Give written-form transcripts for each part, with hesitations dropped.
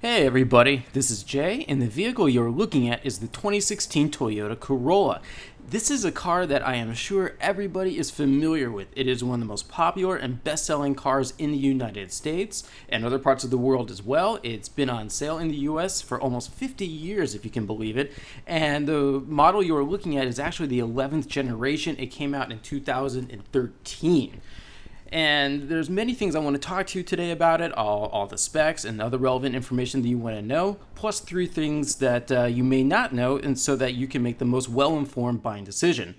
Hey everybody, this is Jay, and the vehicle you're looking at is the 2016 Toyota Corolla. This is a car that I am sure everybody is familiar with. It is one of the most popular and best-selling cars in the United States and other parts of the world as well. It's been on sale in the US for almost 50 years, if you can believe it. And the model you're looking at is actually the 11th generation. It came out in 2013. And there's many things I want to talk to you today about it, all the specs and other relevant information that you want to know, plus 3 things that you may not know, and so that you can make the most well-informed buying decision.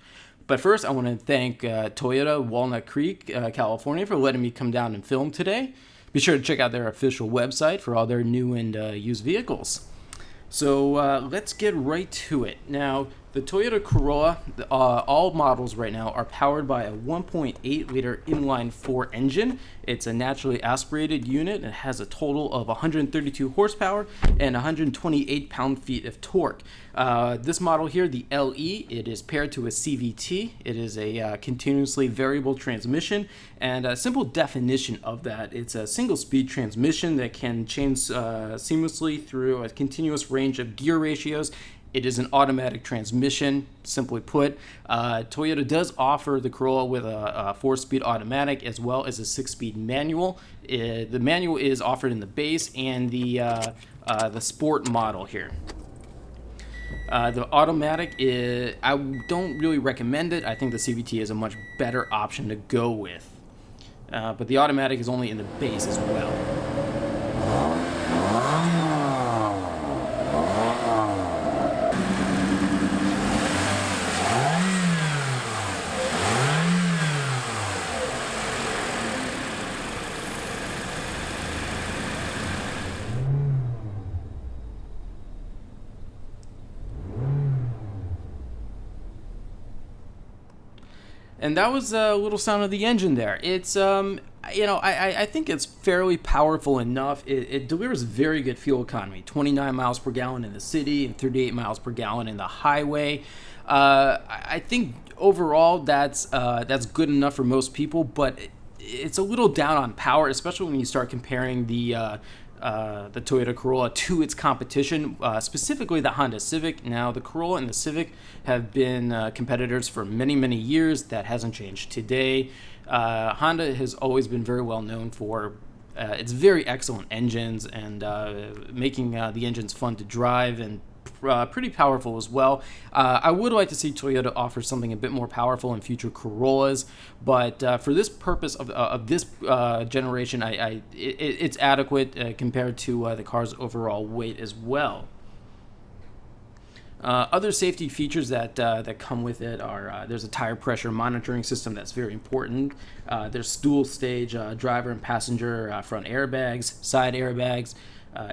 But first, I want to thank Toyota Walnut Creek, California, for letting me come down and film today. Be sure to check out their official website for all their new and used vehicles. So let's get right to it. Now, the Toyota Corolla, all models right now are powered by a 1.8 liter inline-4 engine. It's a naturally aspirated unit. It has a total of 132 horsepower and 128 pound-feet of torque. This model here, the LE, it is paired to a CVT. It is a continuously variable transmission, and a simple definition of that, it's a single-speed transmission that can change seamlessly through a continuous range of gear ratios. It is an automatic transmission, simply put. Toyota does offer the Corolla with a 4-speed automatic as well as a 6-speed manual. The manual is offered in the base and the sport model here. The automatic I don't really recommend it. I think the CVT is a much better option to go with. But the automatic is only in the base as well. And that was a little sound of the engine there. It's, I think it's fairly powerful enough. It delivers very good fuel economy, 29 miles per gallon in the city and 38 miles per gallon in the highway. I think overall that's good enough for most people, but it's a little down on power, especially when you start comparing the Toyota Corolla to its competition, specifically the Honda Civic. Now, the Corolla and the Civic have been competitors for many, many years. That hasn't changed today. Honda has always been very well known for its very excellent engines and making the engines fun to drive and pretty powerful as well. I would like to see Toyota offer something a bit more powerful in future Corollas, but for this purpose of this generation, it's adequate compared to the car's overall weight as well. Other safety features that come with it are there's a tire pressure monitoring system that's very important. There's dual stage driver and passenger front airbags, side airbags,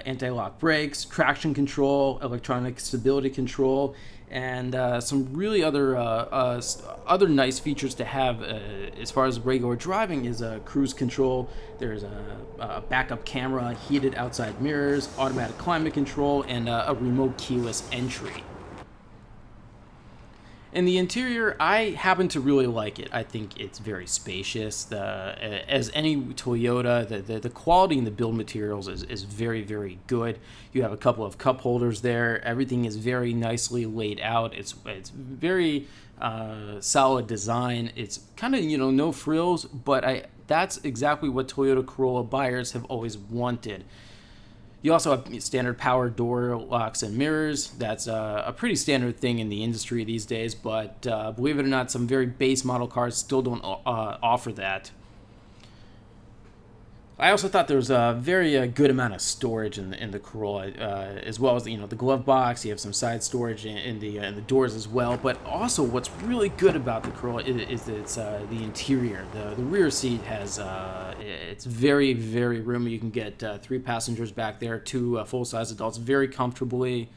anti-lock brakes, traction control, electronic stability control, and some really other nice features to have as far as regular driving is cruise control. There's a backup camera, heated outside mirrors, automatic climate control, and a remote keyless entry. In the interior, I happen to really like it. I think it's very spacious. As any Toyota, the quality in the build materials is very, very good. You have a couple of cup holders there. Everything is very nicely laid out. It's very solid design. It's kind of, no frills, but that's exactly what Toyota Corolla buyers have always wanted. You also have standard power door locks and mirrors. That's a pretty standard thing in the industry these days, but believe it or not, some very base model cars still don't offer that. I also thought there was a very good amount of storage in the Corolla, as well as the glove box. You have some side storage in the doors as well. But also, what's really good about the Corolla is it's the interior. The rear seat has it's very, very roomy. You can get 3 passengers back there, 2 full-size adults very comfortably.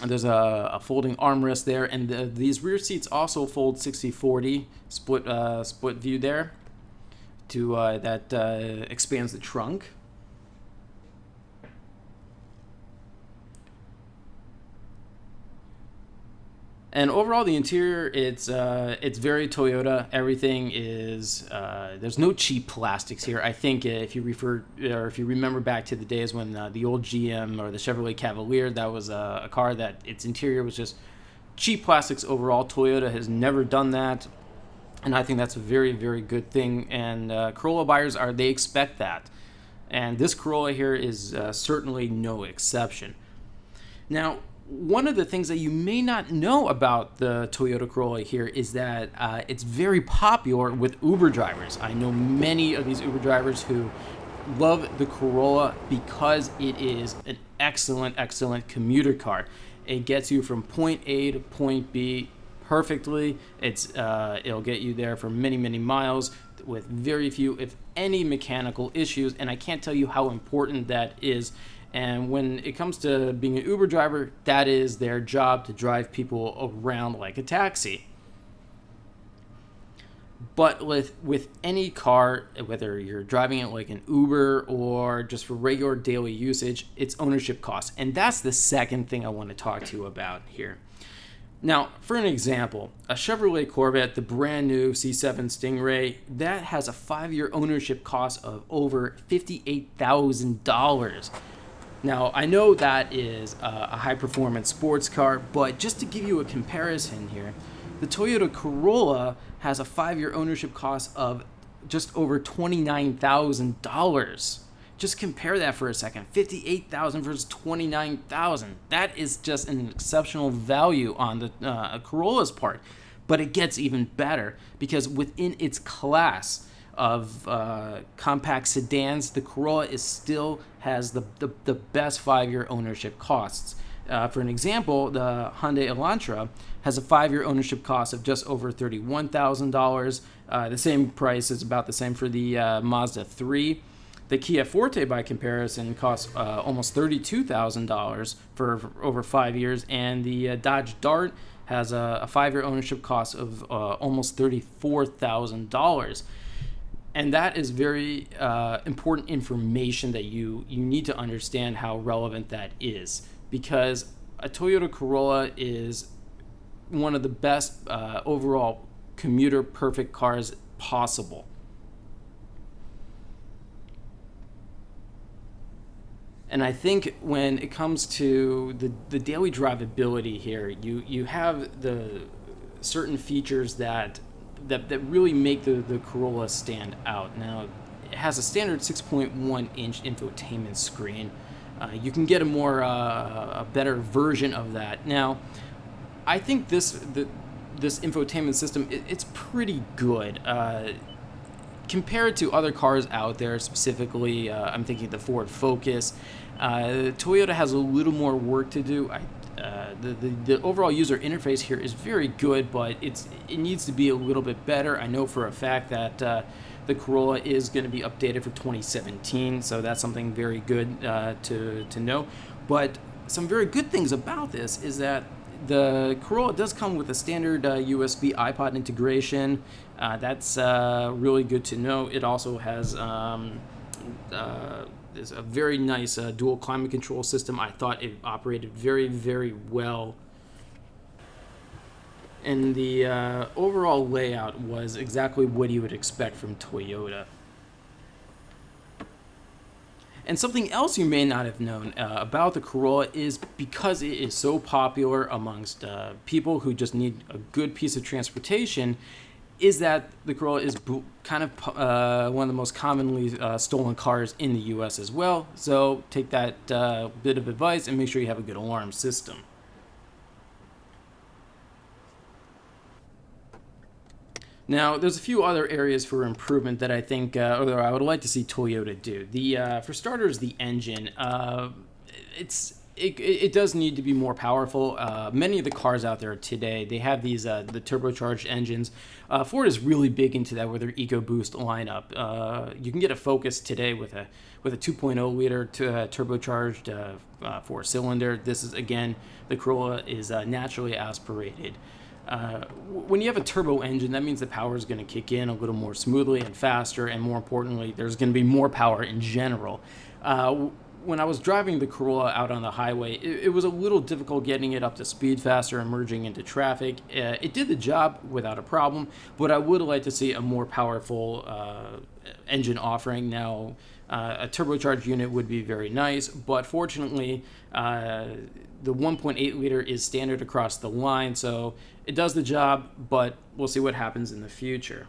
And there's a folding armrest there, and these rear seats also fold 60/40 split view there. That expands the trunk. And overall, the interior, it's very Toyota. Everything is there's no cheap plastics here. I think if you remember back to the days when the old GM or the Chevrolet Cavalier, that was a car that its interior was just cheap plastics overall. Toyota has never done that, and I think that's a very, very good thing. And Corolla buyers they expect that, and this Corolla here is certainly no exception. Now, one of the things that you may not know about the Toyota Corolla here is that it's very popular with Uber drivers. I know many of these Uber drivers who love the Corolla because it is an excellent, excellent commuter car. It gets you from point A to point B perfectly. It'll get you there for many, many miles with very few, if any, mechanical issues, and I can't tell you how important that is. And when it comes to being an Uber driver, that is their job, to drive people around like a taxi. But with any car, whether you're driving it like an Uber or just for regular daily usage, it's ownership costs. And that's the second thing I want to talk to you about here. Now, for an example, a Chevrolet Corvette, the brand new C7 Stingray, that has a 5-year ownership cost of over $58,000. Now, I know that is a high-performance sports car, but just to give you a comparison here, the Toyota Corolla has a 5-year ownership cost of just over $29,000. Just compare that for a second. $58,000 versus $29,000. That is just an exceptional value on the Corolla's part. But it gets even better because within its class of compact sedans, the Corolla still has the best 5-year ownership costs. For an example, the Hyundai Elantra has a 5-year ownership cost of just over $31,000. The same price is about the same for the Mazda 3. The Kia Forte, by comparison, costs almost $32,000 for over 5 years, and the Dodge Dart has a 5-year ownership cost of almost $34,000. And that is very important information that you need to understand how relevant that is, because a Toyota Corolla is one of the best overall commuter perfect cars possible. And I think when it comes to the daily drivability here, you have the certain features that really make the Corolla stand out. Now, it has a standard 6.1-inch infotainment screen. You can get a better version of that. Now, I think this infotainment system, it's pretty good. Compared to other cars out there, specifically, I'm thinking the Ford Focus, Toyota has a little more work to do. The overall user interface here is very good, but it needs to be a little bit better. I know for a fact that the Corolla is going to be updated for 2017, so that's something very good to know. But some very good things about this is that the Corolla does come with a standard USB iPod integration. That's really good to know. It also has is a very nice dual climate control system. I thought it operated very, very well. And the overall layout was exactly what you would expect from Toyota. And something else you may not have known about the Corolla is, because it is so popular amongst people who just need a good piece of transportation, is that the Corolla is kind of one of the most commonly stolen cars in the U.S. as well. So take that bit of advice and make sure you have a good alarm system. Now, there's a few other areas for improvement that I think, or I would like to see Toyota do. For starters, the engine. It does need to be more powerful. Many of the cars out there today, they have these the turbocharged engines. Ford is really big into that with their EcoBoost lineup. You can get a Focus today with a 2.0 liter turbocharged 4-cylinder. This is, again, the Corolla is naturally aspirated. When you have a turbo engine, that means the power is going to kick in a little more smoothly and faster, and more importantly, there's going to be more power in general. when I was driving the Corolla out on the highway, it was a little difficult getting it up to speed faster and merging into traffic. It did the job without a problem, but I would like to see a more powerful engine offering. Now, a turbocharged unit would be very nice, but fortunately, the 1.8 liter is standard across the line, so it does the job, but we'll see what happens in the future.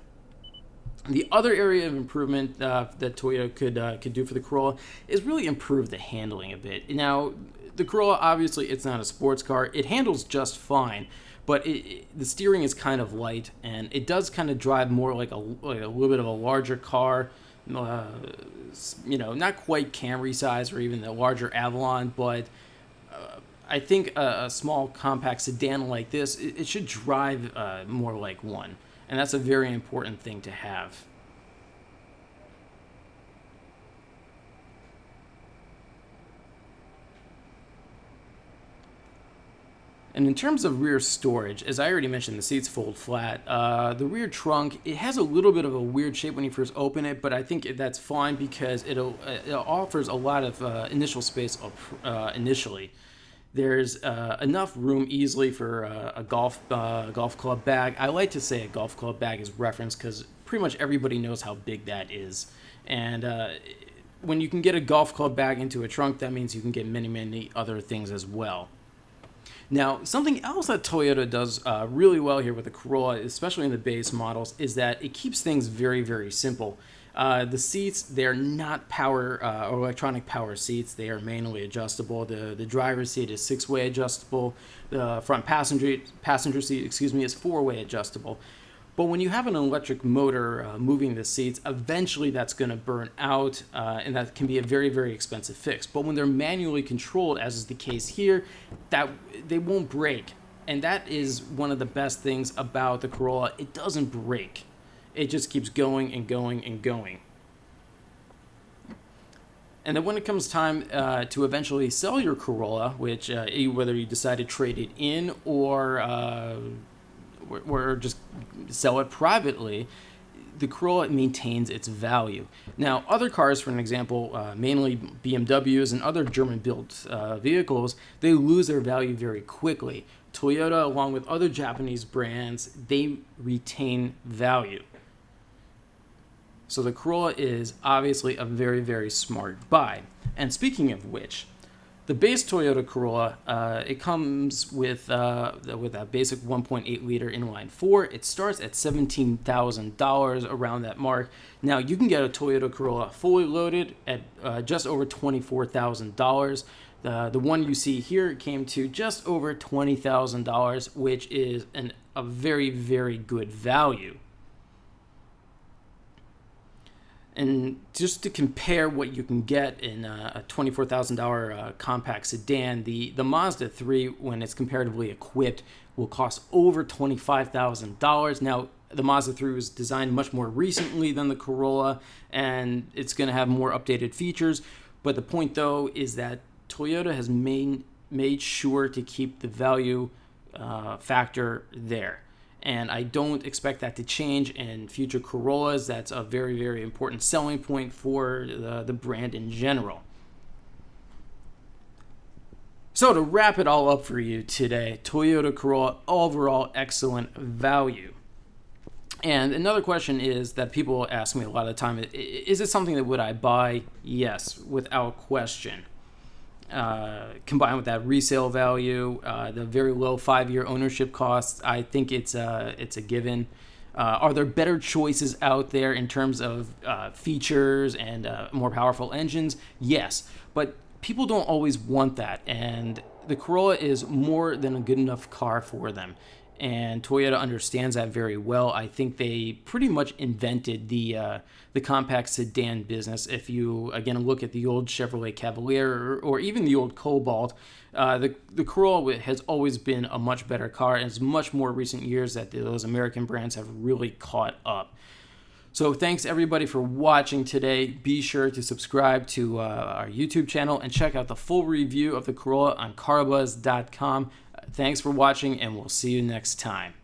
The other area of improvement that Toyota could do for the Corolla is really improve the handling a bit. Now, the Corolla, obviously, it's not a sports car. It handles just fine, but the steering is kind of light, and it does kind of drive more like a little bit of a larger car. Not quite Camry size or even the larger Avalon, but I think a small compact sedan like this, it should drive more like one. And that's a very important thing to have. And in terms of rear storage, as I already mentioned, the seats fold flat. The rear trunk, it has a little bit of a weird shape when you first open it, but I think that's fine because it offers a lot of initial space initially. There's enough room easily for a golf club bag. I like to say a golf club bag is referenced because pretty much everybody knows how big that is. And when you can get a golf club bag into a trunk, that means you can get many, many other things as well. Now, something else that Toyota does really well here with the Corolla, especially in the base models, is that it keeps things very, very simple. The seats, they're not power or electronic power seats. They are manually adjustable. The driver's seat is 6-way adjustable. The front passenger seat, is 4-way adjustable. But when you have an electric motor moving the seats, eventually that's going to burn out, and that can be a very, very expensive fix. But when they're manually controlled, as is the case here, that they won't break. And that is one of the best things about the Corolla. It doesn't break. It just keeps going and going and going. And then when it comes time to eventually sell your Corolla, which whether you decide to trade it in or just sell it privately, the Corolla maintains its value. Now, other cars, for an example, mainly BMWs and other German-built vehicles, they lose their value very quickly. Toyota, along with other Japanese brands, they retain value. So the Corolla is obviously a very, very smart buy. And speaking of which, the base Toyota Corolla, it comes with a basic 1.8 liter inline-four. It starts at $17,000 around that mark. Now you can get a Toyota Corolla fully loaded at just over $24,000. The one you see here came to just over $20,000, which is a very, very good value. And just to compare what you can get in a $24,000 compact sedan, the Mazda 3, when it's comparatively equipped, will cost over $25,000. Now, the Mazda 3 was designed much more recently than the Corolla, and it's going to have more updated features. But the point, though, is that Toyota has made sure to keep the value factor there. And I don't expect that to change in future Corollas. That's a very, very important selling point for the brand in general. So to wrap it all up for you today, Toyota Corolla, overall excellent value. And another question is that people ask me a lot of the time, is it something that would I buy? Yes, without question. Combined with that resale value, the very low 5-year ownership costs, I think it's a given. Are there better choices out there in terms of features and more powerful engines? Yes, but people don't always want that, and the Corolla is more than a good enough car for them. And Toyota understands that very well. I think they pretty much invented the compact sedan business. If you, again, look at the old Chevrolet Cavalier or even the old Cobalt, the Corolla has always been a much better car, and it's much more recent years that those American brands have really caught up. So thanks everybody for watching today. Be sure to subscribe to our YouTube channel and check out the full review of the Corolla on carbuzz.com. Thanks for watching, and we'll see you next time.